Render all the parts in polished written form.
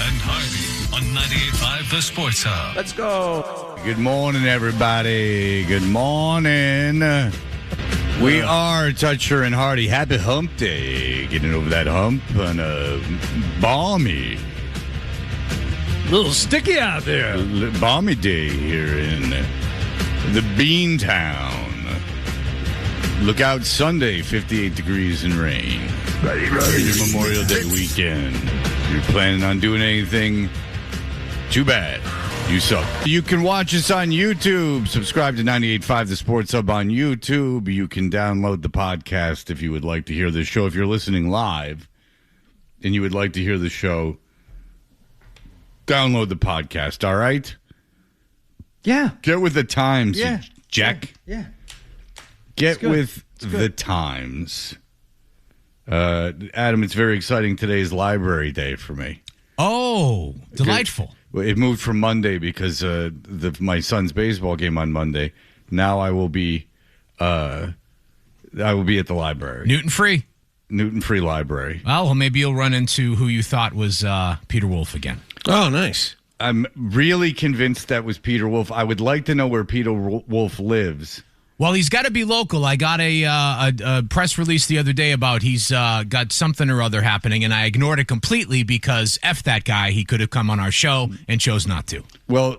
and Hardy on 98.5 The Sports Hub. Let's go. Good morning, everybody. Good morning. We are Toucher and Hardy. Happy hump day. Getting over that hump on a balmy. A little sticky out there. Balmy day here in the Beantown. Look out Sunday, 58 degrees and rain. Right. Memorial Day weekend. If you're planning on doing anything, too bad. You suck. You can watch us on YouTube. Subscribe to 98.5 The Sports Hub on YouTube. You can download the podcast if you would like to hear the show. If you're listening live and you would like to hear the show, download the podcast, all right? Yeah. Get with the times, yeah. Jack. Yeah. Get with the times. Adam, it's very exciting. Today's library day for me. Oh, delightful. It moved from Monday because my son's baseball game on Monday. Now I will be at the library. Newton Free Library. Well, maybe you'll run into who you thought was Peter Wolf again. Oh, nice. I'm really convinced that was Peter Wolf. I would like to know where Peter Wolf lives. Well, he's got to be local. I got a press release the other day about he's got something or other happening, and I ignored it completely because F that guy. He could have come on our show and chose not to. Well,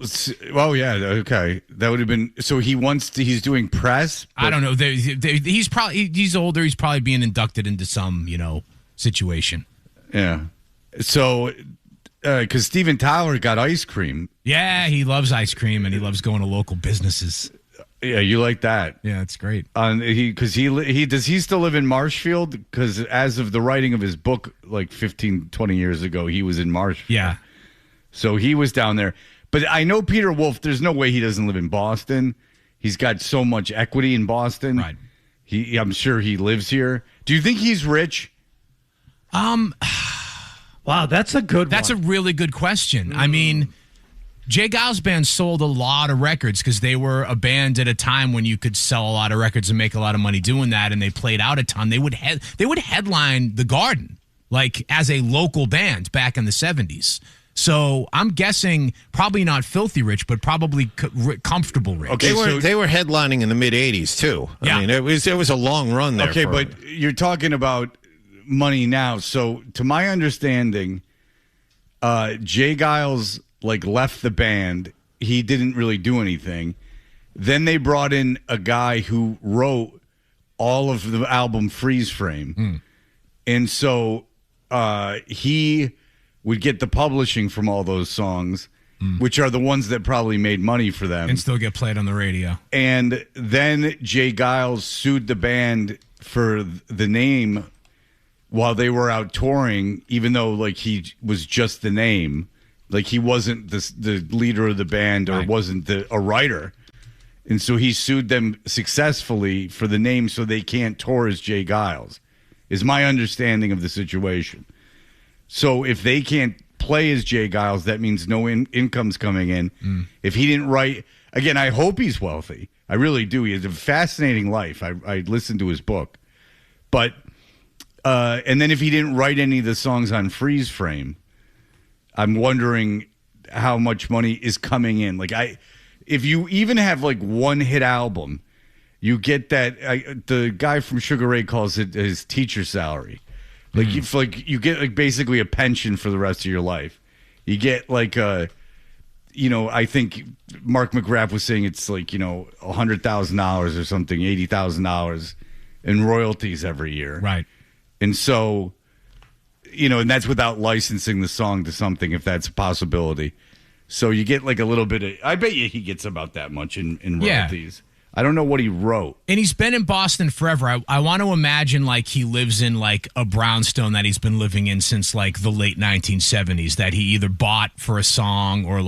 yeah, okay. That would have been... So he's doing press? I don't know. He's older. He's probably being inducted into some, situation. Yeah. So... because Steven Tyler got ice cream. Yeah, he loves ice cream, and he loves going to local businesses. Yeah, you like that. Yeah, it's great. Does he still live in Marshfield? Because as of the writing of his book, like 15, 20 years ago, he was in Marshfield. Yeah. So he was down there. But I know Peter Wolf, there's no way he doesn't live in Boston. He's got so much equity in Boston. Right. I'm sure he lives here. Do you think he's rich? Wow, that's a good one. That's a really good question. I mean, Jay Giles' band sold a lot of records because they were a band at a time when you could sell a lot of records and make a lot of money doing that, and they played out a ton. They would headline the Garden, like as a local band back in the 70s. So I'm guessing probably not filthy rich, but probably comfortable rich. Okay, they were headlining in the mid 80s too. Yeah. I mean, it was a long run there. Okay, but you're talking about money now. So to my understanding, Jay Giles left the band. He didn't really do anything. Then they brought in a guy who wrote all of the album Freeze Frame. And so he would get the publishing from all those songs, which are the ones that probably made money for them. And still get played on the radio. And then Jay Giles sued the band for the name while they were out touring, even though he was just the name. He wasn't the leader of the band or wasn't a writer. And so he sued them successfully for the name so they can't tour as Jay Giles, is my understanding of the situation. So if they can't play as Jay Giles, that means no income's coming in. If he didn't write... Again, I hope he's wealthy. I really do. He has a fascinating life. I listened to his book. But... and then if he didn't write any of the songs on Freeze Frame... I'm wondering how much money is coming in. If you even have one hit album, you get that. The guy from Sugar Ray calls it his teacher salary. You get basically a pension for the rest of your life. You get I think Mark McGrath was saying it's $100,000 or something, $80,000 in royalties every year. Right. And so. And that's without licensing the song to something, if that's a possibility. So you get a little bit of... I bet you he gets about that much in royalties. Yeah. I don't know what he wrote. And he's been in Boston forever. I want to imagine he lives in a brownstone that he's been living in since the late 1970s that he either bought for a song or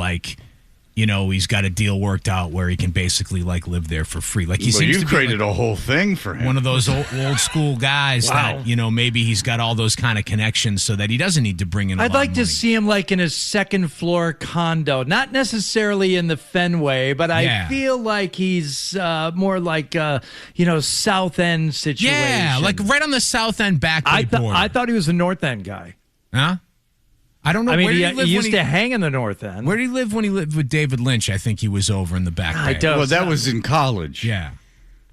he's got a deal worked out where he can basically live there for free. You created a whole thing for him. One of those old school guys that maybe he's got all those kind of connections so that he doesn't need to bring in. I'd like to see him in his second floor condo, not necessarily in the Fenway, but I feel like he's more South End situation. Yeah, right on the South End back. I thought he was a North End guy. Huh? I don't know. I mean, where did he used to hang in the North End. Where did he live when he lived with David Lynch? I think he was over in the Back Bay. Well, that was in college. Yeah.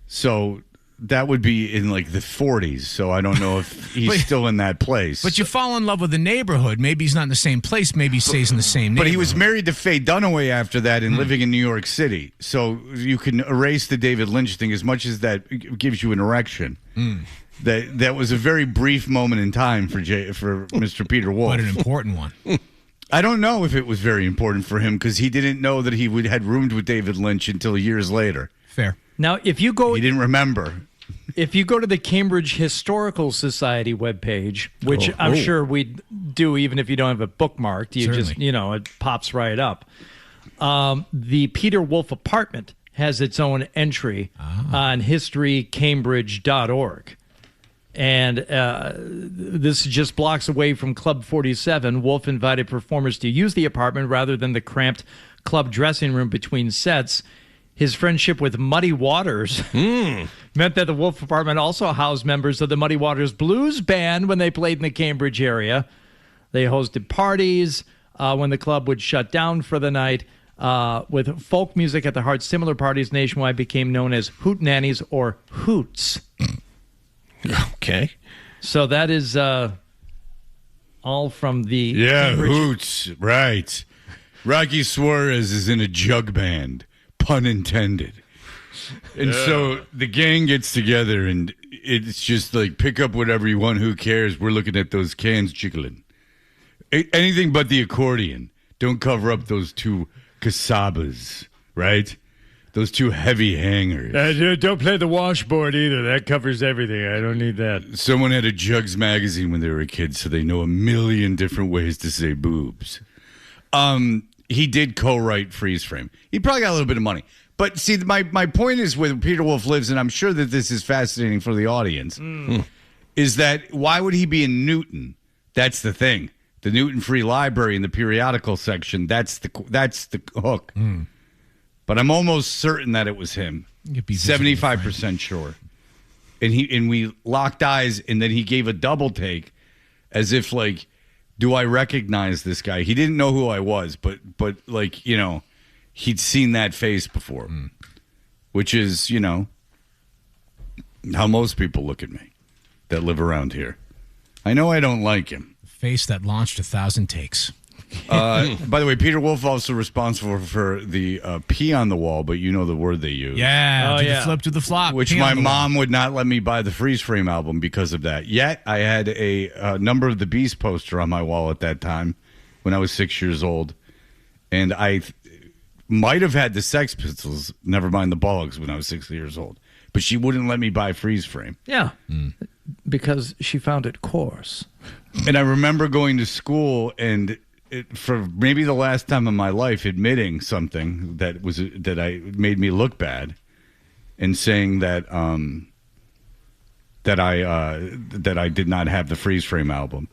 So that would be in like the 40s. So I don't know if he's still in that place. But you fall in love with the neighborhood. Maybe he's not in the same place. Maybe he stays in the same neighborhood. But he was married to Faye Dunaway after that and living in New York City. So you can erase the David Lynch thing as much as that gives you an erection. That was a very brief moment in time for Mr. Peter Wolf. But an important one. I don't know if it was very important for him because he didn't know that he had roomed with David Lynch until years later. Fair. Now, if you go... He didn't remember. If you go to the Cambridge Historical Society webpage, which I'm sure we do even if you don't have it bookmarked, you Certainly. just, it pops right up. The Peter Wolf apartment has its own entry on historycambridge.org. And this is just blocks away from Club 47. Wolf invited performers to use the apartment rather than the cramped club dressing room between sets. His friendship with Muddy Waters meant that the Wolf apartment also housed members of the Muddy Waters Blues Band when they played in the Cambridge area. They hosted parties when the club would shut down for the night. With folk music at the heart, similar parties nationwide became known as hootenannies or hoots. Okay. So that is all from the Cambridge. Hoots, right. Rocky Suarez is in a jug band, pun intended. And so the gang gets together and it's just like, pick up whatever you want, who cares? We're looking at those cans jiggling. Anything but the accordion. Don't cover up those two casabas, right? Those two heavy hangers. Don't play the washboard either. That covers everything. I don't need that. Someone had a Jugs magazine when they were a kid, so they know a million different ways to say boobs. He did co-write Freeze Frame. He probably got a little bit of money. But see, my point is where Peter Wolf lives, and I'm sure that this is fascinating for the audience, is that why would he be in Newton? That's the thing. The Newton Free Library in the periodical section, that's the hook. But I'm almost certain that it was him. 75% sure. And we locked eyes, and then he gave a double take as if, like, do I recognize this guy? He didn't know who I was, but like, he'd seen that face before, which is, how most people look at me that live around here. I know I don't like him. Face that launched 1,000 takes. By the way, Peter Wolf also responsible for the pee on the wall, but you know the word they use. Yeah, the flip to the flop. Which my mom would not let me buy the Freeze Frame album because of that. Yet, I had a Number of the Beast poster on my wall at that time when I was 6 years old. And I might have had the Sex Pistols, never mind the Bollocks, when I was 6 years old. But she wouldn't let me buy Freeze Frame. Yeah, because she found it coarse. And I remember going to school and for maybe the last time in my life admitting something that made me look bad and saying that I did not have the Freeze Frame album.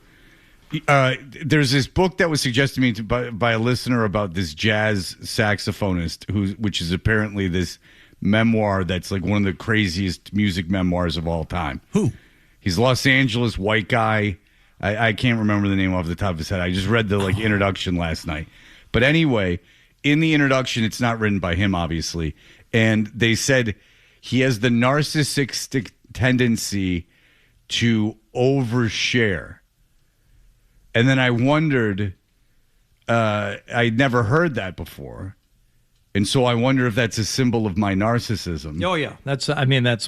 There's this book that was suggested to me by a listener about this jazz saxophonist which is apparently this memoir that's like one of the craziest music memoirs of all time. Who? He's a Los Angeles white guy. I can't remember the name off the top of his head. I just read the introduction last night. But anyway, in the introduction, it's not written by him, obviously. And they said he has the narcissistic tendency to overshare. And then I wondered, I'd never heard that before. And so I wonder if that's a symbol of my narcissism. Oh yeah, that's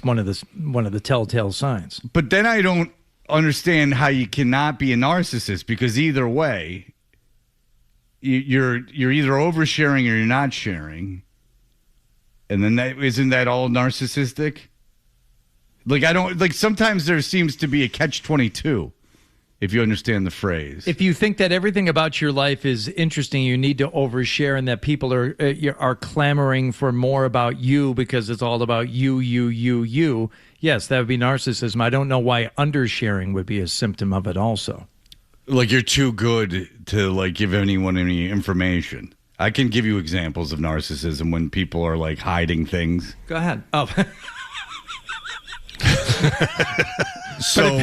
one of the telltale signs. But then I don't understand how you cannot be a narcissist, because either way, you're either oversharing or you're not sharing, and then isn't that all narcissistic? Like sometimes there seems to be a catch-22. If you understand the phrase. If you think that everything about your life is interesting, you need to overshare, and that people are clamoring for more about you because it's all about you. Yes, that would be narcissism. I don't know why undersharing would be a symptom of it also. Like you're too good to give anyone any information. I can give you examples of narcissism when people are hiding things. Go ahead. Oh. So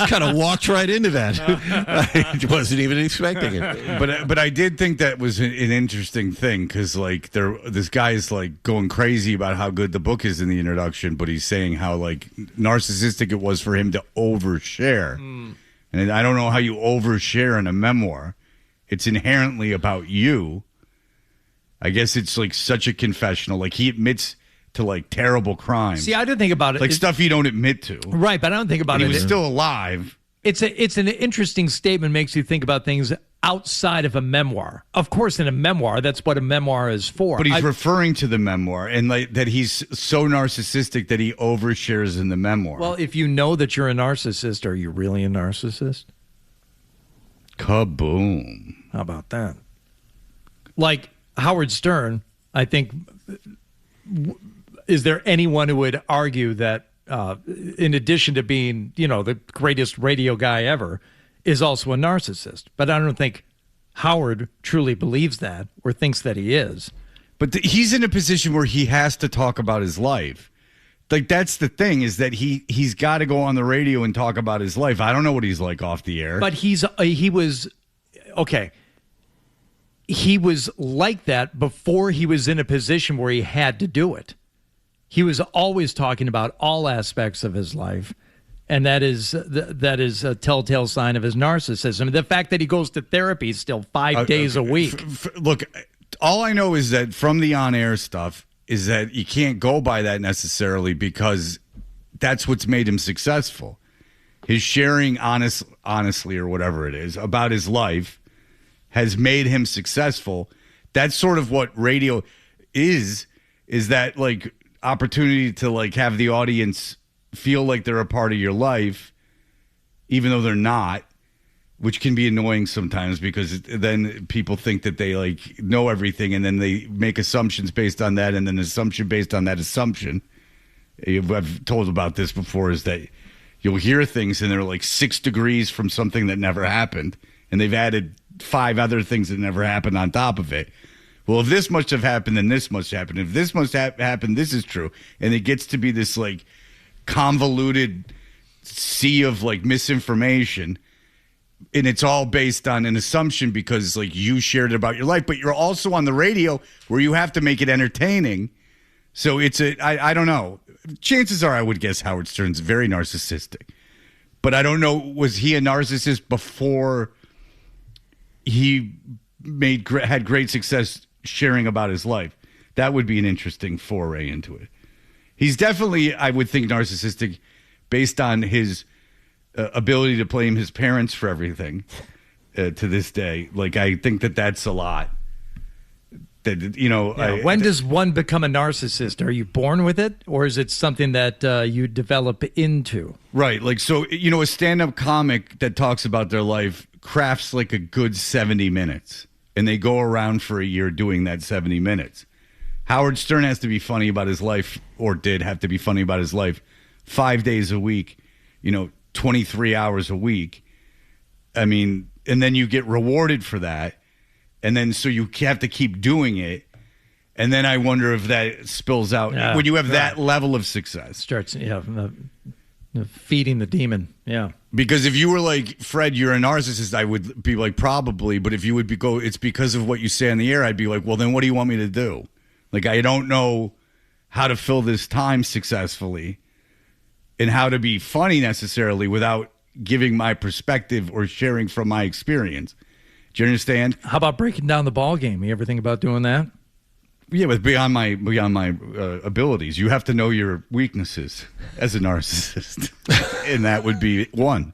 kind of walked right into that. I wasn't even expecting it. But I did think that was an interesting thing because like this guy's like going crazy about how good the book is in the introduction, but he's saying how like narcissistic it was for him to overshare. And I don't know how you overshare in a memoir. It's inherently about you. I guess it's like such a confessional. Like he admits to like terrible crimes. See, I didn't think about it. Like stuff you don't admit to. Right, but I don't think about it. He was still alive. It's an interesting statement, makes you think about things outside of a memoir. Of course, in a memoir, that's what a memoir is for. But he's referring to the memoir and like that he's so narcissistic that he overshares in the memoir. Well, if you know that you're a narcissist, are you really a narcissist? Kaboom. How about that? Like Howard Stern, I think, is there anyone who would argue that in addition to being, the greatest radio guy ever, is also a narcissist? But I don't think Howard truly believes that or thinks that he is. But he's in a position where he has to talk about his life. Like, that's the thing, is that he's got to go on the radio and talk about his life. I don't know what he's like off the air. But he was like that before he was in a position where he had to do it. He was always talking about all aspects of his life, and that is a telltale sign of his narcissism. The fact that he goes to therapy still 5 days a week. Look, all I know is that from the on-air stuff is that you can't go by that necessarily because that's what's made him successful. His sharing honestly or whatever it is about his life has made him successful. That's sort of what radio is that like opportunity to like have the audience feel like they're a part of your life, even though they're not, which can be annoying sometimes because then people think that they like know everything and then they make assumptions based on that, and then an assumption based on that assumption. I've told about this before, is that you'll hear things and they're like 6 degrees from something that never happened, and they've added 5 other things that never happened on top of it. Well, if this must have happened, then this must happen. If this must have happened, this is true. And it gets to be this like convoluted sea of like misinformation. And it's all based on an assumption because like you shared it about your life, but you're also on the radio where you have to make it entertaining. So it's I don't know. Chances are I would guess Howard Stern's very narcissistic. But I don't know, was he a narcissist before he had great success sharing about his life? That would be an interesting foray into it. He's definitely, I would think, narcissistic based on his ability to blame his parents for everything to this day. Like, I think that's a lot. That, when does one become a narcissist? Are you born with it, or is it something that you develop into? Right. Like, so, a stand-up comic that talks about their life crafts like a good 70 minutes, and they go around for a year doing that 70 minutes. Howard Stern has to be funny about his life, or did have to be funny about his life, 5 days a week, 23 hours a week. I mean, and then you get rewarded for that. And then so you have to keep doing it. And then I wonder if that spills out when you have that level of success. Starts, feeding the demon. Yeah. Because if you were like, Fred, you're a narcissist, I would be like, probably. But if you would go, it's because of what you say on the air, I'd be like, well, then what do you want me to do? Like, I don't know how to fill this time successfully and how to be funny necessarily without giving my perspective or sharing from my experience. Do you understand? How about breaking down the ball game? You ever think about doing that? Yeah, but beyond my abilities, you have to know your weaknesses as a narcissist, and that would be one.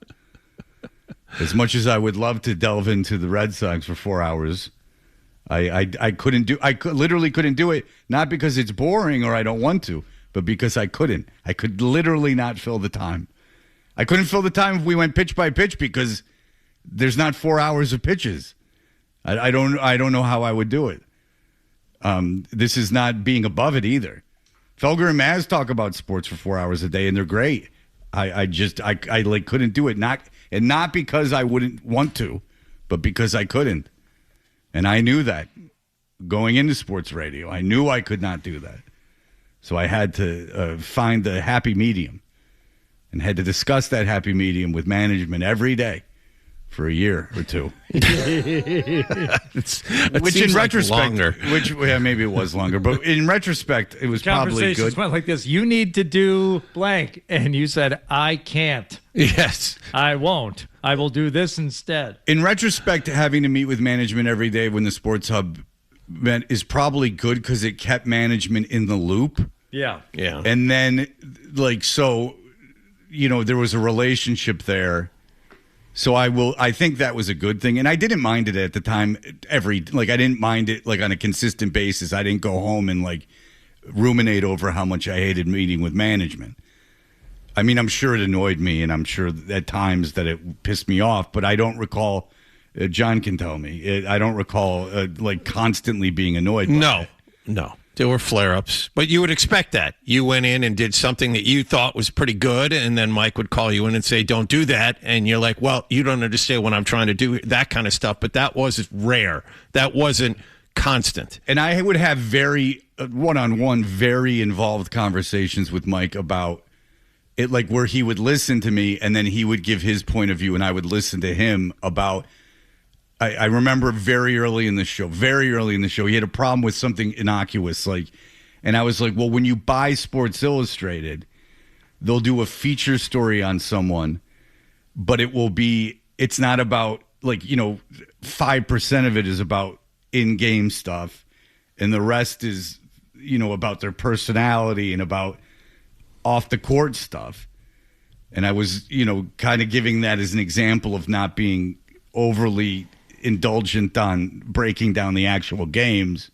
As much as I would love to delve into the Red Sox for 4 hours, I literally couldn't do it. Not because it's boring or I don't want to, but because I couldn't. I could literally not fill the time. I couldn't fill the time if we went pitch by pitch because there's not 4 hours of pitches. I don't know how I would do it. This is not being above it either. Felger and Maz talk about sports for 4 hours a day, and they're great. I couldn't do it. Not because I wouldn't want to, but because I couldn't. And I knew that going into sports radio. I knew I could not do that. So I had to find the happy medium and had to discuss that happy medium with management every day for a year or two. Which in retrospect, maybe it was longer, but in retrospect, it was probably good. Went like this: you need to do blank, and you said, "I can't." Yes, I won't. I will do this instead. In retrospect, having to meet with management every day when the Sports Hub met is probably good because it kept management in the loop. Yeah. And then, there was a relationship there. So I think that was a good thing. And I didn't mind it at the time. I didn't mind it on a consistent basis. I didn't go home and ruminate over how much I hated meeting with management. I mean, I'm sure it annoyed me, and I'm sure at times that it pissed me off, but I don't recall, John can tell me, I don't recall constantly being annoyed by it. No. There were flare-ups, but you would expect that. You went in and did something that you thought was pretty good, and then Mike would call you in and say, don't do that, and you're like, well, you don't understand what I'm trying to do, that kind of stuff, but that was rare. That wasn't constant. And I would have very one-on-one, very involved conversations with Mike about it, where he would listen to me, and then he would give his point of view, and I would listen to him about... I remember very early in the show, he had a problem with something innocuous, and I was like, well, when you buy Sports Illustrated, they'll do a feature story on someone, but it's not about, 5% of it is about in-game stuff, and the rest is, about their personality and about off-the-court stuff. And I was, kind of giving that as an example of not being overly indulgent on breaking down the actual games,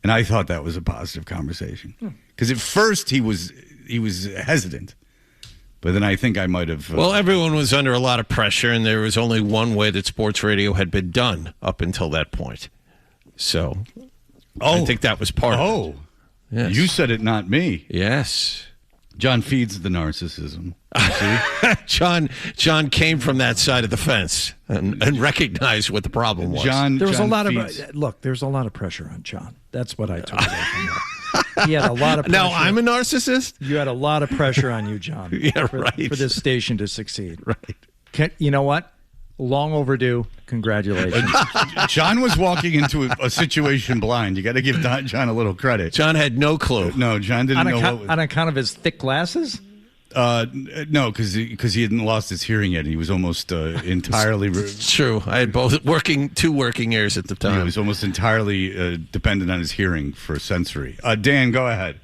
and I thought that was a positive conversation because at first he was hesitant, but then I think I might have. Well, everyone was under a lot of pressure, and there was only one way that sports radio had been done up until that point. So, I think that was part of it. Yes. You said it, not me. Yes. John feeds the narcissism. John came from that side of the fence and recognized what the problem was. There's a lot of pressure on John. That's what I took away from that. He had a lot of pressure. Now I'm a narcissist? You had a lot of pressure on you, John. For this station to succeed. Right. You know what? Long overdue. Congratulations. John was walking into a situation blind. You got to give John a little credit. John had no clue. No, John didn't know what was. On account of his thick glasses? No, because he hadn't lost his hearing yet. He was almost entirely. It's true. I had two working ears at the time. He was almost entirely dependent on his hearing for sensory. Dan, go ahead.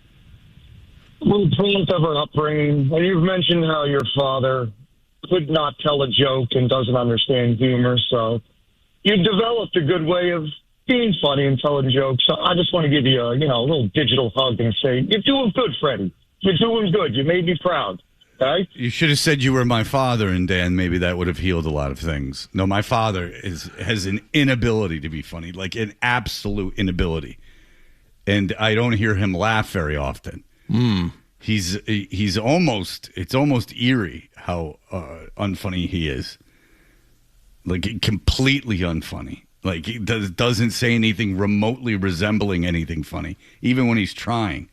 Well, parents of our upbringing, and you've mentioned how your father could not tell a joke and doesn't understand humor, so you've developed a good way of being funny and telling jokes. So I just want to give you a little digital hug and say, you're doing good, Freddie. You're doing good. You made me proud. Okay? You should have said you were my father, and Dan, maybe that would have healed a lot of things. No, my father has an inability to be funny, like an absolute inability. And I don't hear him laugh very often. It's almost eerie how unfunny he is. Like, completely unfunny. Like, he doesn't say anything remotely resembling anything funny, even when he's trying.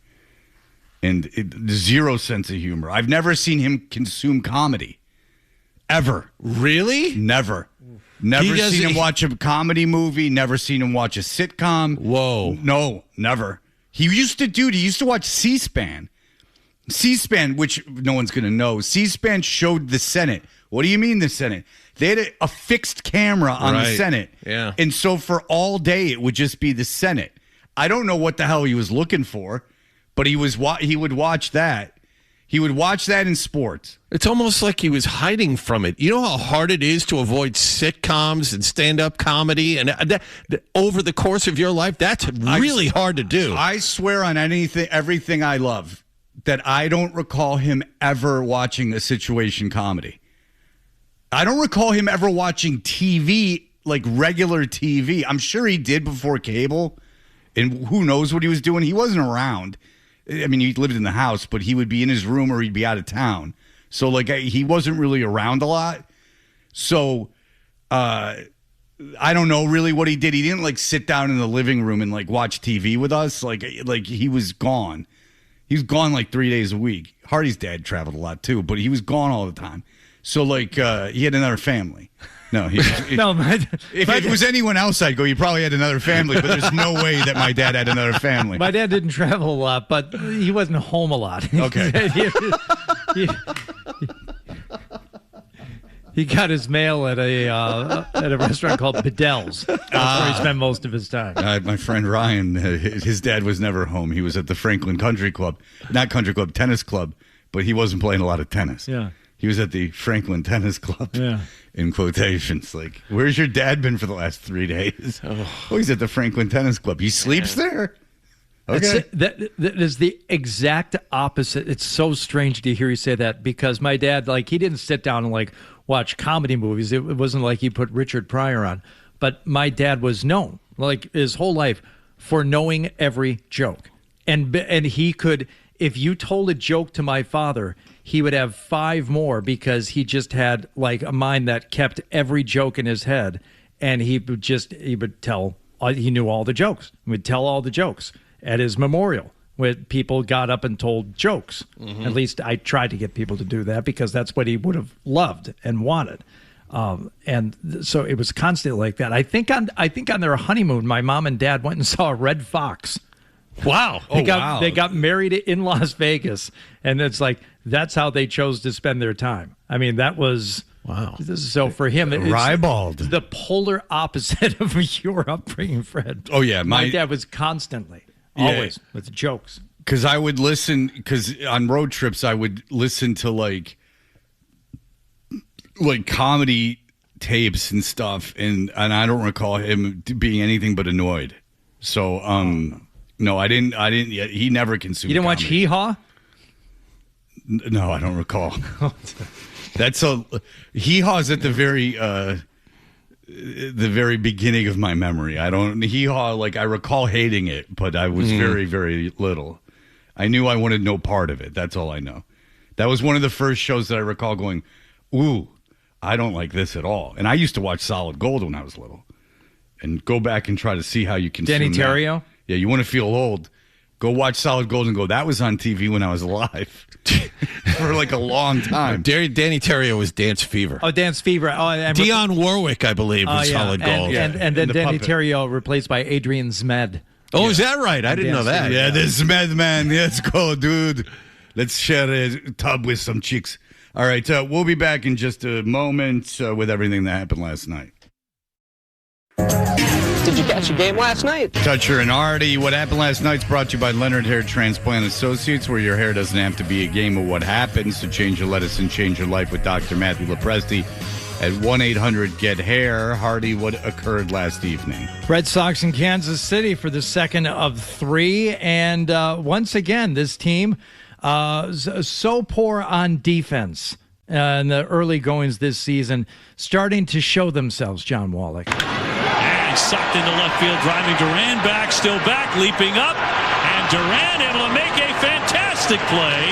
And zero sense of humor. I've never seen him consume comedy. Ever. Really? Never. Never seen him watch a comedy movie. Never seen him watch a sitcom. Whoa. No, never. He used to watch C-SPAN. C-SPAN, which no one's going to know. C-SPAN showed the Senate. What do you mean the Senate? They had a fixed camera on the Senate. Yeah. And so for all day, it would just be the Senate. I don't know what the hell he was looking for. But he would watch that. He would watch that in sports. It's almost like he was hiding from it. You know how hard it is to avoid sitcoms and stand-up comedy, and over the course of your life, that's really hard to do. I swear on everything I love, that I don't recall him ever watching a situation comedy. I don't recall him ever watching TV, like regular TV. I'm sure he did before cable, and who knows what he was doing. He wasn't around. I mean, he lived in the house, but he would be in his room or he'd be out of town. So, he wasn't really around a lot. So, I don't know really what he did. He didn't, sit down in the living room and, watch TV with us. Like he was gone. He was gone like 3 days a week. Hardy's dad traveled a lot too, but he was gone all the time. So like he had another family. No, if it was anyone else, I'd go, you probably had another family, but there's no way that my dad had another family. My dad didn't travel a lot, but he wasn't home a lot. Okay. He got his mail at a restaurant called Bedell's. That's where he spent most of his time. My friend Ryan, his dad was never home. He was at the Franklin Tennis Club, but he wasn't playing a lot of tennis. Yeah. He was at the Franklin Tennis Club. Yeah. In quotations, like, where's your dad been for the last 3 days? Oh, he's at the Franklin Tennis Club. He sleeps there? Okay. That is the exact opposite. It's so strange to hear you say that because my dad, like, he didn't sit down and, like, watch comedy movies. It wasn't like he put Richard Pryor on. But my dad was known, like, his whole life for knowing every joke. And he could, if you told a joke to my father, he would have 5 more because he just had like a mind that kept every joke in his head, and he would tell. He knew all the jokes. He would tell all the jokes at his memorial when people got up and told jokes. Mm-hmm. At least I tried to get people to do that because that's what he would have loved and wanted. And so it was constantly like that. I think on their honeymoon, my mom and dad went and saw a red fox. Wow. They got married in Las Vegas, and it's like that's how they chose to spend their time. I mean, that was wow. So for him, it's ribald, the polar opposite of your upbringing, Fred. Oh yeah, my dad was constantly, always with jokes. Because I would listen, because on road trips I would listen to like comedy tapes and stuff, and I don't recall him being anything but annoyed. So no, I didn't. He never consumed. You didn't comedy. watch Hee Haw? No, I don't recall. That's Hee Haw's at the very beginning of my memory. Hee Haw, like, I recall hating it, but I was very, very little. I knew I wanted no part of it. That's all I know. That was one of the first shows that I recall going, ooh, I don't like this at all. And I used to watch Solid Gold when I was little, and go back and try to see how you consume Danny Terrio. That. Yeah, you want to feel old. Go watch Solid Gold and go, that was on TV when I was alive for like a long time. Danny Terrio was Dance Fever. Oh, Dance Fever. Oh, and Dionne Warwick, I believe, was Solid Gold. And then Danny Terrio replaced by Adrian Zmed. Oh, is that right? I didn't know that. Yeah, the Zmed man. Let's go, dude. Let's share a tub with some chicks. All right, we'll be back in just a moment with everything that happened last night. Did you catch a game last night? Toucher and Artie. What happened last night's brought to you by Leonard Hair Transplant Associates, where your hair doesn't have to be a game of what happens. So change your lettuce and change your life with Dr. Matthew Lepresti at 1-800-GET-HAIR. Hardy, what occurred last evening? Red Sox in Kansas City for the second of 3. And once again, this team so poor on defense in the early goings this season, starting to show themselves, John Wallach. Sucked into left field, driving Duran back, still back, leaping up, and Duran able to make a fantastic play.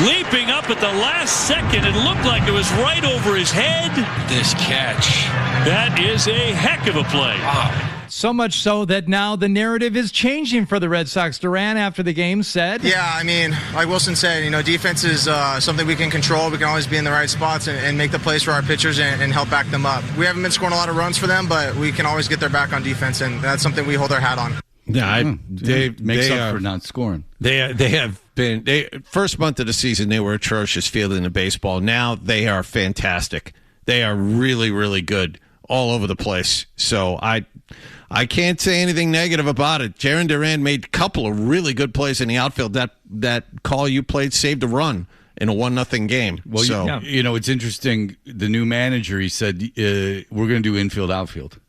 Leaping up at the last second, it looked like it was right over his head. This catch. That is a heck of a play. Wow. So much so that now the narrative is changing for the Red Sox. Duran, after the game, said... Yeah, I mean, like Wilson said, defense is something we can control. We can always be in the right spots and make the plays for our pitchers and help back them up. We haven't been scoring a lot of ruds for them, but we can always get their back on defense, and that's something we hold our hat on. Yeah, they makes up for not scoring. They have been first month of the season they were atrocious fielding the baseball. Now they are fantastic. They are really, really good all over the place. So I can't say anything negative about it. Jarren Duran made a couple of really good plays in the outfield. That call you played saved a run in a 1-0 game. Well, so, it's interesting. The new manager, he said, we're going to do infield, outfield.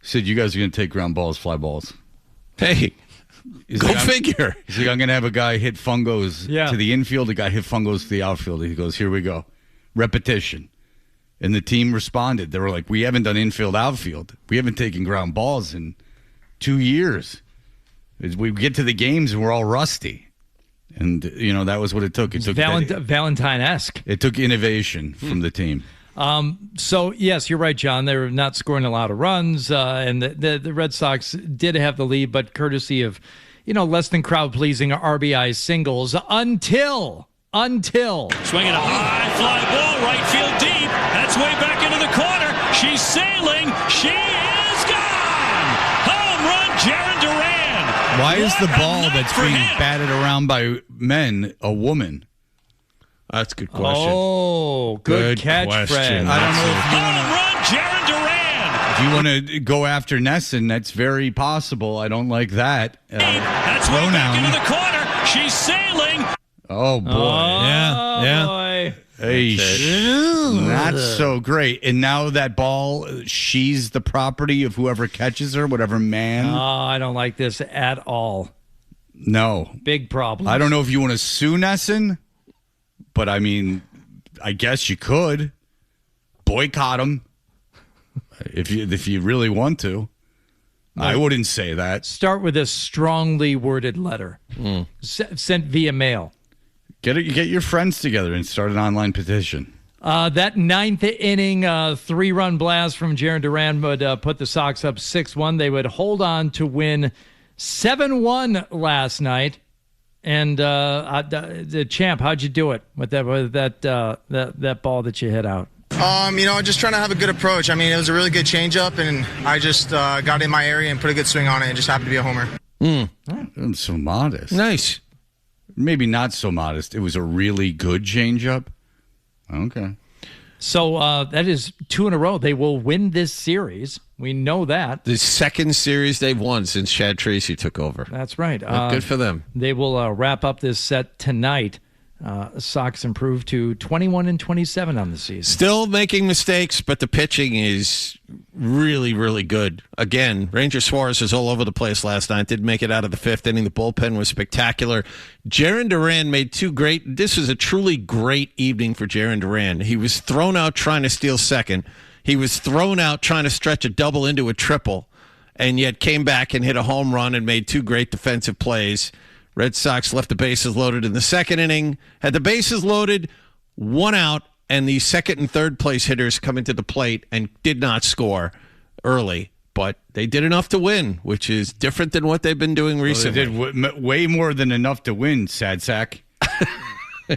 He said, you guys are going to take ground balls, fly balls. Hey, go figure. He's like, I'm going to have a guy hit fungos to the infield, a guy hit fungos to the outfield. He goes, here we go. Repetition. And the team responded. They were like, we haven't done infield, outfield. We haven't taken ground balls in 2 years. We get to the games and we're all rusty. And, that was what it took. It took Valentine-esque. It took innovation from the team. So, yes, you're right, John. They were not scoring a lot of runs, and the Red Sox did have the lead, but courtesy of less than crowd pleasing RBI singles until. Swinging a high fly ball, right field deep. That's way back into the corner. She's sailing. She is gone. Home run, Jaren Duran. Why is the What a ball night that's for being him. batted around by men a woman? That's a good question. Oh, good catch, question. Fred. I don't know if you Home run, Jaren Duran. If you want to go after Nesson, that's very possible. I don't like that. That's way back into the corner. She's sailing. Oh, boy. Yeah. Boy. Hey, not so great. And now that ball, she's the property of whoever catches her, whatever man. Oh, I don't like this at all. No. Big problem. I don't know if you want to sue Nesson, but I mean, I guess you could. Boycott him if you really want to. I wouldn't say that. Start with a strongly worded letter sent via mail. Get your friends together and start an online petition. That ninth inning 3-run blast from Jaren Duran would put the Sox up 6-1. They would hold on to win 7-1 last night. And the champ, how'd you do it with that ball that you hit out? Just trying to have a good approach. I mean, it was a really good changeup, and I just got in my area and put a good swing on it and just happened to be a homer. I'm so modest. Nice. Maybe not so modest. It was a really good changeup. Okay. So that is 2 in a row. They will win this series. We know that. The second series they've won since Chad Tracy took over. That's right. Good for them. They will wrap up this set tonight. Sox improved to 21-27 on the season. Still making mistakes, but the pitching is really, really good. Again, Ranger Suarez was all over the place last night. Didn't make it out of the 5th inning. The bullpen was spectacular. Jaren Duran made 2 great. This was a truly great evening for Jaren Duran. He was thrown out trying to steal second. He was thrown out trying to stretch a double into a triple, and yet came back and hit a home run and made 2 great defensive plays. Red Sox left the bases loaded in the 2nd inning, had the bases loaded, 1 out, and the 2nd and 3rd place hitters come into the plate and did not score early. But they did enough to win, which is different than what they've been doing recently. They did way more than enough to win, sad sack.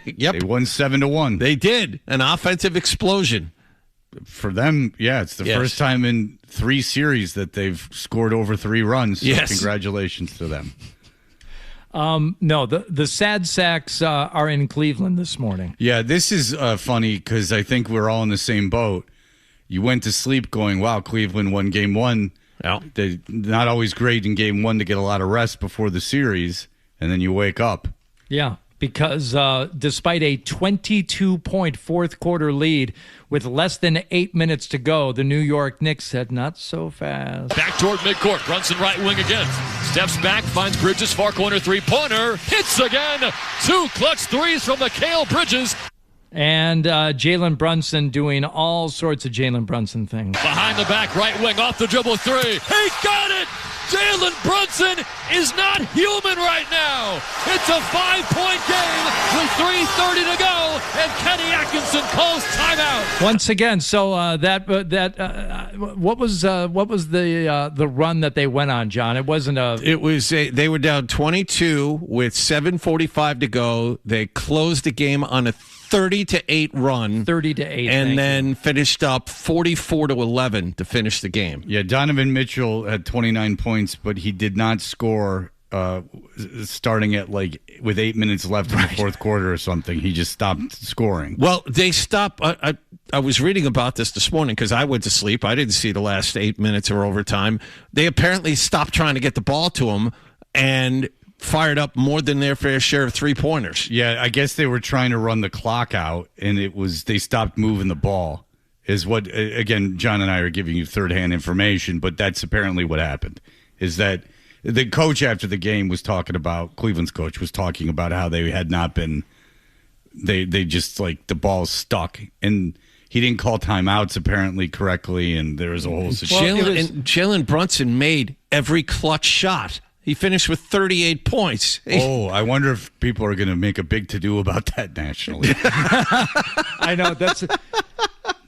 Yep. They won 7-1. They did. An offensive explosion. For them, yeah, it's the first time in 3 series that they've scored over 3 runs. So yes. Congratulations to them. No, the sad sacks are in Cleveland this morning. Yeah, this is funny because I think we're all in the same boat. You went to sleep going, wow, Cleveland won game 1. Yeah. They're not always great in game 1 to get a lot of rest before the series, and then you wake up. Yeah, because despite a 22-point fourth quarter lead with less than 8 minutes to go, the New York Knicks said not so fast. Back toward midcourt. Brunson right wing again. Steps back, finds Bridges, far corner three-pointer. Hits again. 2 clutch threes from Mikal Bridges. And Jalen Brunson doing all sorts of Jalen Brunson things. Behind the back, right wing, off the dribble 3. He got it! Jalen Brunson is not human right now. It's a 5-point game with 3:30 to go, and Kenny Atkinson calls timeout. Once again, so what was the run that they went on, John? It wasn't a. It was they were down 22 with 7:45 to go. They closed the game on a 30-8 run. 30-8, and then finished up 44-11 to finish the game. Yeah, Donovan Mitchell had 29 points, but he did not score starting at with 8 minutes left in the fourth quarter or something. He just stopped scoring. Well, they stopped. I was reading about this morning because I went to sleep. I didn't see the last 8 minutes or overtime. They apparently stopped trying to get the ball to him and fired up more than their fair share of 3-pointers. Yeah, I guess they were trying to run the clock out, and they stopped moving the ball. Is what, again, John and I are giving you third-hand information, but that's apparently what happened. Is that the coach after the game was talking about, Cleveland's coach was talking about how they had not been, they just the ball stuck, and he didn't call timeouts apparently correctly, and there was a whole situation. Jalen Brunson made every clutch shot. He finished with 38 points. Oh, I wonder if people are going to make a big to-do about that nationally. I know.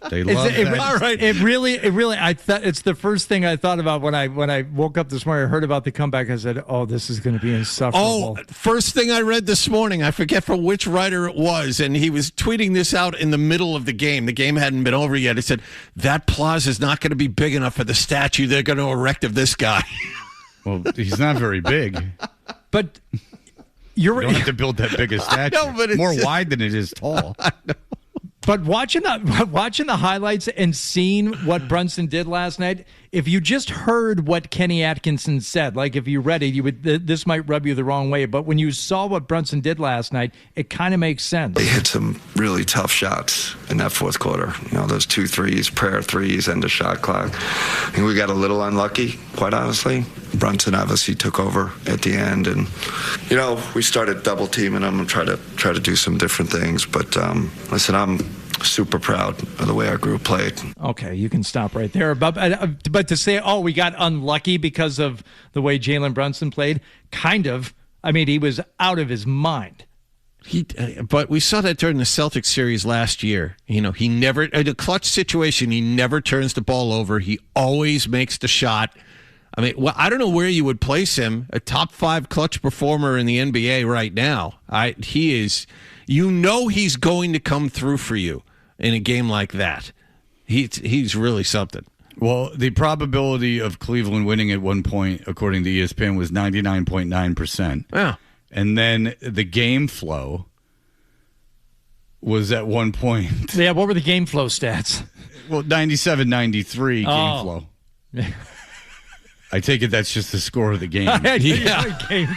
They love that. All right. It really. I thought it's the first thing I thought about when I woke up this morning. I heard about the comeback. I said, "Oh, this is going to be insufferable." Oh, first thing I read this morning, I forget from which writer it was, and he was tweeting this out in the middle of the game. The game hadn't been over yet. He said, that plaza is not going to be big enough for the statue they're going to erect of this guy. Well, he's not very big. But you don't have to build that big a statue. know, but it's more wide than it is tall. But watching the highlights and seeing what Brunson did last night, if you just heard what Kenny Atkinson said, like if you read it, you would. This might rub you the wrong way. But when you saw what Brunson did last night, it kind of makes sense. They hit some really tough shots in that fourth quarter. You know, those 2 threes, prayer threes, end of shot clock. I think we got a little unlucky, quite honestly. Brunson obviously took over at the end, and you know, we started double teaming him and try to do some different things. But listen, I'm super proud of the way our group played. Okay, you can stop right there. But to say, oh, we got unlucky because of the way Jalen Brunson played, kind of. I mean, he was out of his mind. But we saw that during the Celtics series last year. You know, he never, in a clutch situation, he never turns the ball over. He always makes the shot. I mean, well, I don't know where you would place him, a top 5 clutch performer in the NBA right now. He is, you know, he's going to come through for you in a game like that. He's really something. Well, the probability of Cleveland winning at one point, according to ESPN, was 99.9%. Yeah. And then the game flow was at one point. Yeah, what were the game flow stats? Well, 97-93 game flow. I take it that's just the score of the game. Game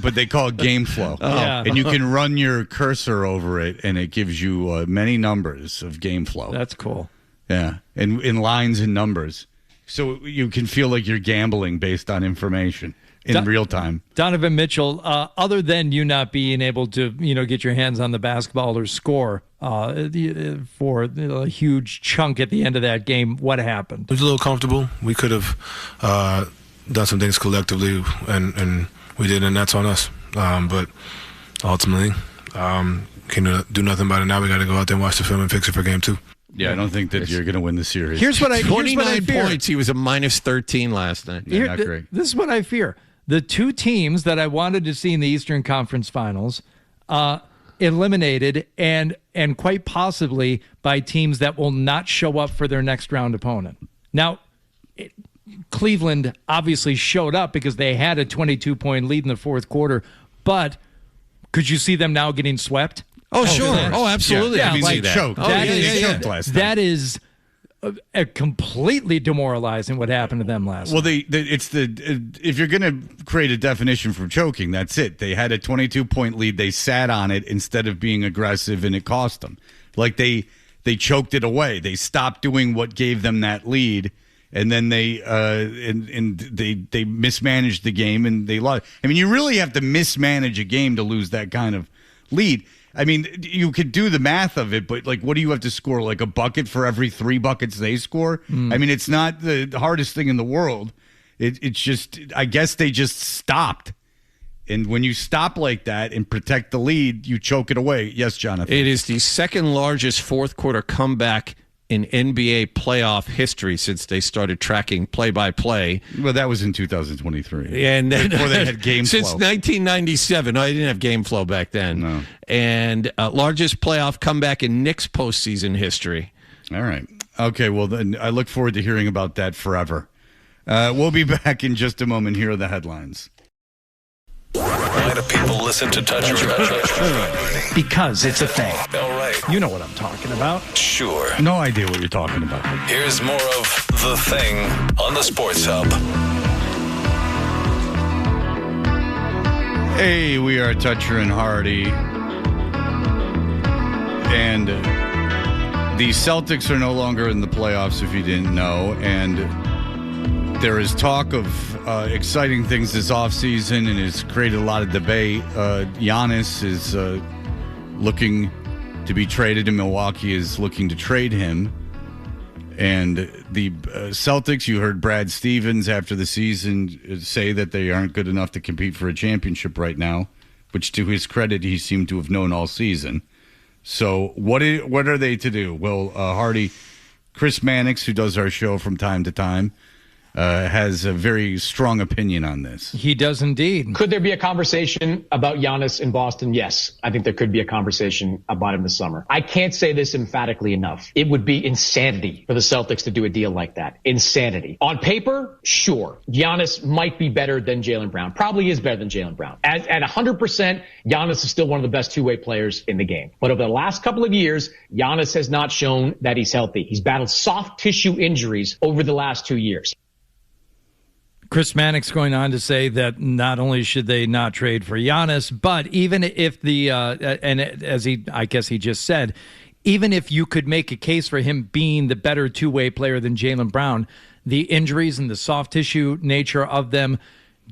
but they call it game flow. Yeah. And you can run your cursor over it, and it gives you many numbers of game flow. That's cool. Yeah, and in lines and numbers. So you can feel like you're gambling based on information in real time. Donovan Mitchell, other than you not being able to, get your hands on the basketball or score for a huge chunk at the end of that game, what happened? It was a little comfortable. We could have done some things collectively, and we did, and that's on us. But ultimately, can do nothing about it. Now we got to go out there and watch the film and fix it for game 2. Yeah, I don't think that you're going to win the series. Here's what I 29 fear. points. He was a minus 13 last night. Yeah, not great. This is what I fear. The 2 teams that I wanted to see in the Eastern Conference Finals eliminated, and quite possibly by teams that will not show up for their next round opponent. Now, Cleveland obviously showed up because they had a 22-point lead in the fourth quarter, but could you see them now getting swept? Oh, sure. Oh, absolutely. Yeah, I mean, like that. Choked. Oh, They choked last night. That is a completely demoralizing what happened to them last night. Well, if you're going to create a definition for choking, that's it. They had a 22-point lead. They sat on it instead of being aggressive, and it cost them. Like they choked it away. They stopped doing what gave them that lead, and then they mismanaged the game, and they lost. I mean, you really have to mismanage a game to lose that kind of lead. I mean, you could do the math of it, but what do you have to score? Like a bucket for every 3 buckets they score? I mean, it's not the hardest thing in the world. It's just, I guess they just stopped. And when you stop like that and protect the lead, you choke it away. Yes, Jonathan. It is the second largest fourth quarter comeback in NBA playoff history since they started tracking play-by-play. Well, that was in 2023. And then, before they had game since flow. 1997. No, they didn't have game flow back then. No. And largest playoff comeback in Knicks postseason history. All right. Okay, well, then I look forward to hearing about that forever. We'll be back in just a moment. Here are the headlines. Why do people listen to Touch Because it's a thing. All right. You know what I'm talking about. Sure. No idea what you're talking about. Here's more of The Thing on the Sports Hub. Hey, we are Toucher and Hardy. And the Celtics are no longer in the playoffs, if you didn't know. And there is talk of exciting things this offseason, and it's created a lot of debate. Giannis is looking to be traded, and Milwaukee is looking to trade him. And the Celtics, you heard Brad Stevens after the season say that they aren't good enough to compete for a championship right now, which to his credit, he seemed to have known all season. So what are they to do? Well, Hardy, Chris Mannix, who does our show from time to time, has a very strong opinion on this. He does indeed. Could there be a conversation about Giannis in Boston? Yes. I think there could be a conversation about him this summer. I can't say this emphatically enough. It would be insanity for the Celtics to do a deal like that. Insanity. On paper, sure. Giannis might be better than Jaylen Brown. Probably is better than Jaylen Brown. At 100%, Giannis is still one of the best two-way players in the game. But over the last couple of years, Giannis has not shown that he's healthy. He's battled soft tissue injuries over the last 2 years. Chris Mannix going on to say that not only should they not trade for Giannis, but even if I guess he just said, even if you could make a case for him being the better two-way player than Jaylen Brown, the injuries and the soft tissue nature of them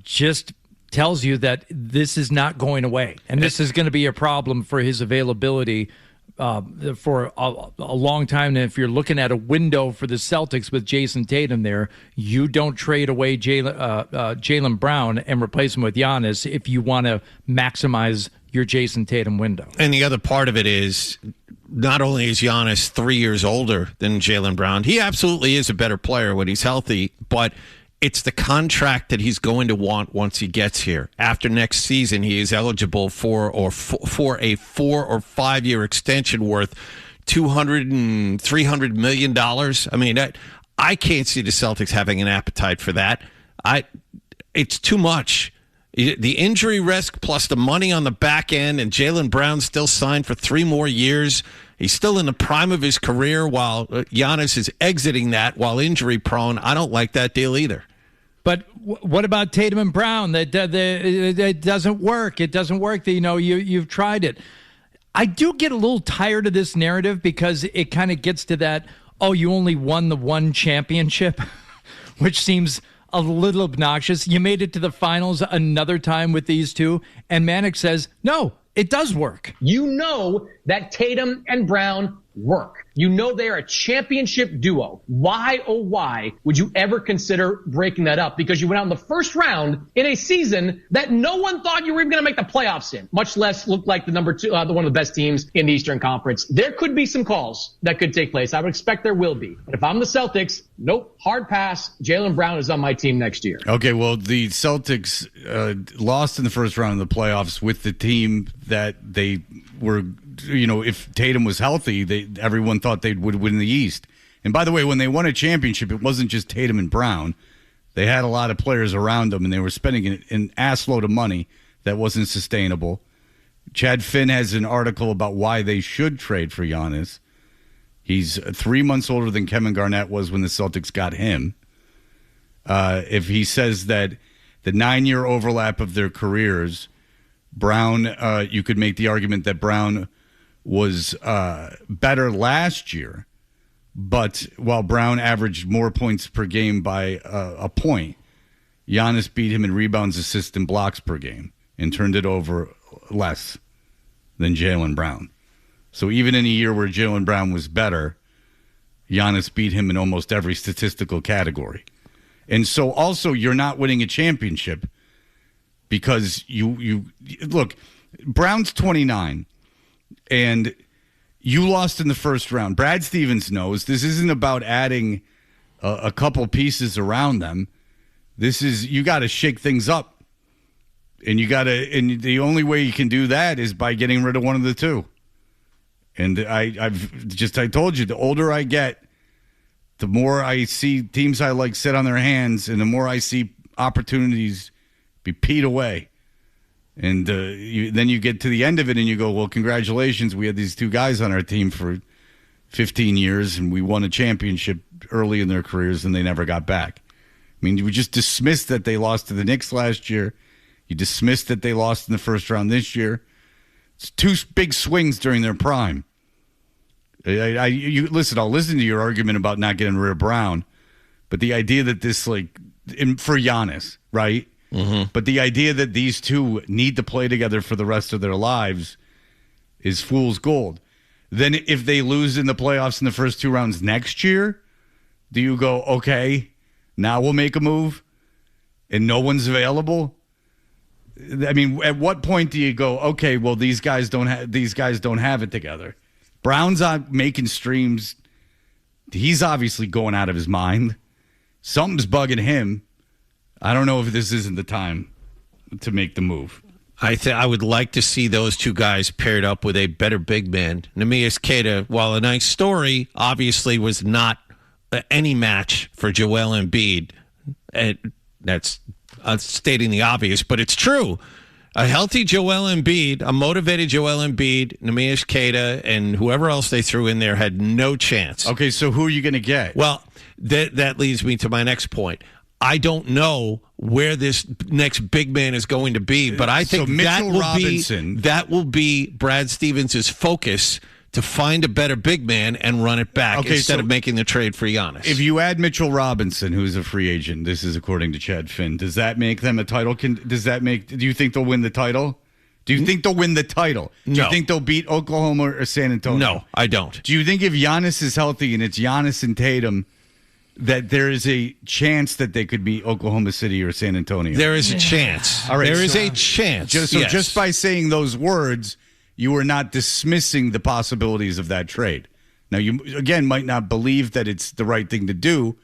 just tells you that this is not going away. And this is going to be a problem for his availability for a long time. And if you're looking at a window for the Celtics with Jason Tatum there, you don't trade away Jaylen Brown and replace him with Giannis if you want to maximize your Jason Tatum window. And the other part of it is, not only is Giannis 3 years older than Jaylen Brown, he absolutely is a better player when he's healthy, but it's the contract that he's going to want once he gets here. After next season, he is eligible for a 4 or 5 year extension worth $200 and $300 million. I mean, I can't see the Celtics having an appetite for that. It's too much. The injury risk plus the money on the back end, and Jaylen Brown still signed for 3 more years. He's still in the prime of his career while Giannis is exiting that while injury prone. I don't like that deal either. But what about Tatum and Brown? That doesn't work. It doesn't work. You've tried it. I do get a little tired of this narrative because it kind of gets to that, oh, you only won the one championship, which seems a little obnoxious. You made it to the finals another time with these two, and Mannix says, no, it does work. You know that Tatum and Brown work. You know they're a championship duo. Why, oh why, would you ever consider breaking that up? Because you went out in the first round in a season that no one thought you were even going to make the playoffs in, much less look like the number two, one of the best teams in the Eastern Conference. There could be some calls that could take place. I would expect there will be. But if I'm the Celtics, nope, hard pass. Jaylen Brown is on my team next year. Okay, well, the Celtics lost in the first round of the playoffs with the team that they were, if Tatum was healthy, everyone thought they would win the East. And by the way, when they won a championship, it wasn't just Tatum and Brown. They had a lot of players around them, and they were spending an assload of money that wasn't sustainable. Chad Finn has an article about why they should trade for Giannis. He's 3 months older than Kevin Garnett was when the Celtics got him. If he says that the 9-year overlap of their careers, Brown, you could make the argument that Brown was better last year, but while Brown averaged more points per game by a point, Giannis beat him in rebounds, assists, and blocks per game and turned it over less than Jaylen Brown. So even in a year where Jaylen Brown was better, Giannis beat him in almost every statistical category. And so also you're not winning a championship because you look, Brown's 29 and you lost in the first round. Brad Stevens knows this isn't about adding a couple pieces around them. This is, you got to shake things up, and and the only way you can do that is by getting rid of one of the two. And I told you, the older I get, the more I see teams I like sit on their hands, and the more I see opportunities be peed away. And then you get to the end of it and you go, well, congratulations. We had these two guys on our team for 15 years and we won a championship early in their careers and they never got back. I mean, we just dismissed that they lost to the Knicks last year. You dismissed that they lost in the first round this year. It's two big swings during their prime. Listen, I'll listen to your argument about not getting rid of Brown, but the idea that this, for Giannis, right? Mm-hmm. But the idea that these two need to play together for the rest of their lives is fool's gold. Then if they lose in the playoffs in the first 2 rounds next year, do you go, okay, now we'll make a move and no one's available? I mean, at what point do you go, okay, well, these guys don't have it together. Brown's on making streams He's obviously going out of his mind. Something's bugging him. I don't know if this isn't the time to make the move. I would like to see those two guys paired up with a better big man. Neemias Queta, while a nice story, obviously was not any match for Joel Embiid. And that's stating the obvious, but it's true. A healthy Joel Embiid, a motivated Joel Embiid, Neemias Queta, and whoever else they threw in there had no chance. Okay, so who are you going to get? Well, that leads me to my next point. I don't know where this next big man is going to be, but I think that will be Brad Stevens' focus to find a better big man and run it back instead of making the trade for Giannis. If you add Mitchell Robinson, who's a free agent, this is according to Chad Finn, does that make them a title? Do you think they'll win the title? Do you think they'll win the title? Do you think they'll beat Oklahoma or San Antonio? No, I don't. Do you think if Giannis is healthy and it's Giannis and Tatum, that there is a chance that they could beat Oklahoma City or San Antonio? There is a chance. All right, there is a chance. Just by saying those words, you are not dismissing the possibilities of that trade. Now, you, again, might not believe that it's the right thing to do,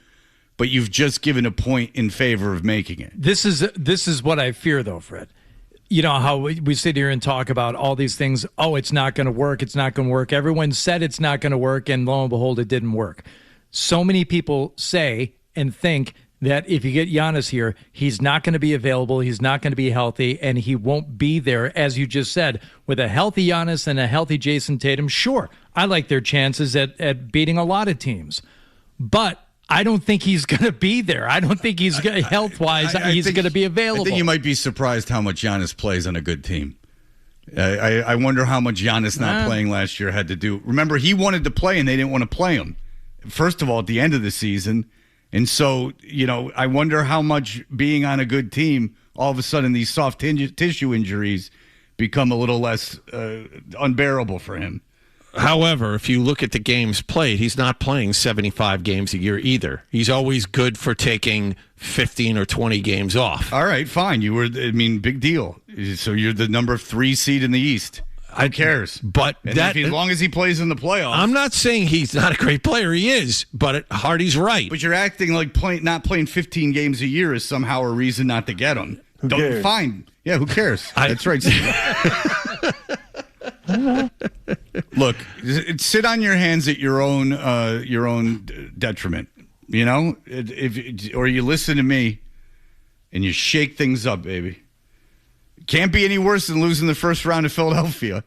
but you've just given a point in favor of making it. This is what I fear, though, Fred. You know how we sit here and talk about all these things. Oh, it's not going to work. It's not going to work. Everyone said it's not going to work, and lo and behold, it didn't work. So many people say and think that if you get Giannis here, he's not going to be available, he's not going to be healthy, and he won't be there, as you just said. With a healthy Giannis and a healthy Jason Tatum, sure, I like their chances at beating a lot of teams. But I don't think he's going to be there. I don't think he's health-wise, he's going to be available. I think you might be surprised how much Giannis plays on a good team. I wonder how much Giannis not playing last year had to do. Remember, he wanted to play, and they didn't want to play him. First of all, at the end of the season. And so, I wonder how much being on a good team, all of a sudden these soft tissue injuries become a little less unbearable for him. However, if you look at the games played, he's not playing 75 games a year either. He's always good for taking 15 or 20 games off. All right, fine. Big deal. So you're the number 3 seed in the East. Who cares? But as long as he plays in the playoffs. I'm not saying he's not a great player. He is, but Hardy's right. But you're acting like not playing 15 games a year is somehow a reason not to get him. Fine. Yeah, who cares? That's right. Look, sit on your hands at your own detriment. Or you listen to me and you shake things up, baby. Can't be any worse than losing the first round of Philadelphia.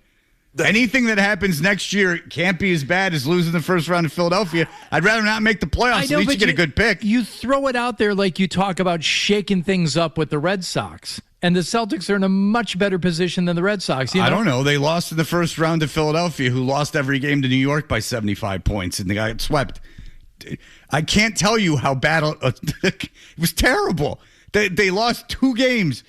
Anything that happens next year can't be as bad as losing the first round of Philadelphia. I'd rather not make the playoffs. At least you get a good pick. You throw it out there like you talk about shaking things up with the Red Sox. And the Celtics are in a much better position than the Red Sox. I don't know. They lost in the first round to Philadelphia, who lost every game to New York by 75 points, and they got swept. I can't tell you how bad it was. Terrible. They lost 2 games.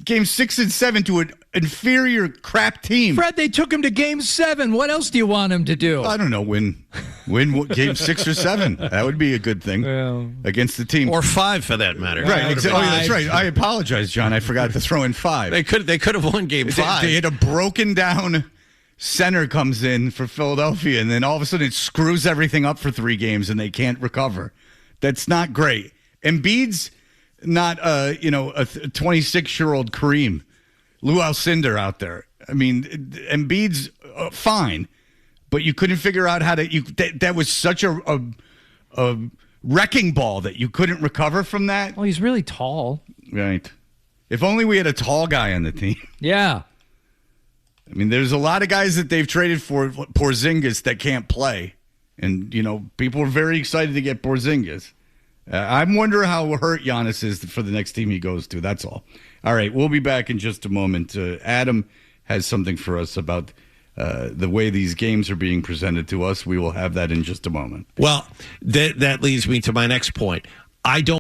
Game 6 and 7 to an inferior crap team. Fred, they took him to Game 7. What else do you want him to do? I don't know. Win Game 6 or 7. That would be a good thing against the team, or 5 for that matter. Right? Exactly. Oh, that's right. I apologize, John. I forgot to throw in 5. They could have won Game 5. They had a broken down center comes in for Philadelphia, and then all of a sudden it screws everything up for 3 games, and they can't recover. That's not great. Embiid's not a 26-year-old Kareem, Lou Alcindor out there. I mean, Embiid's fine, but you couldn't figure out how to. That was such a wrecking ball that you couldn't recover from that. Well, he's really tall, right? If only we had a tall guy on the team. Yeah. I mean, there's a lot of guys that they've traded for Porzingis that can't play, and people are very excited to get Porzingis. I'm wondering how hurt Giannis is for the next team he goes to. That's all. All right, we'll be back in just a moment. Adam has something for us about the way these games are being presented to us. We will have that in just a moment. Well, that leads me to my next point. I don't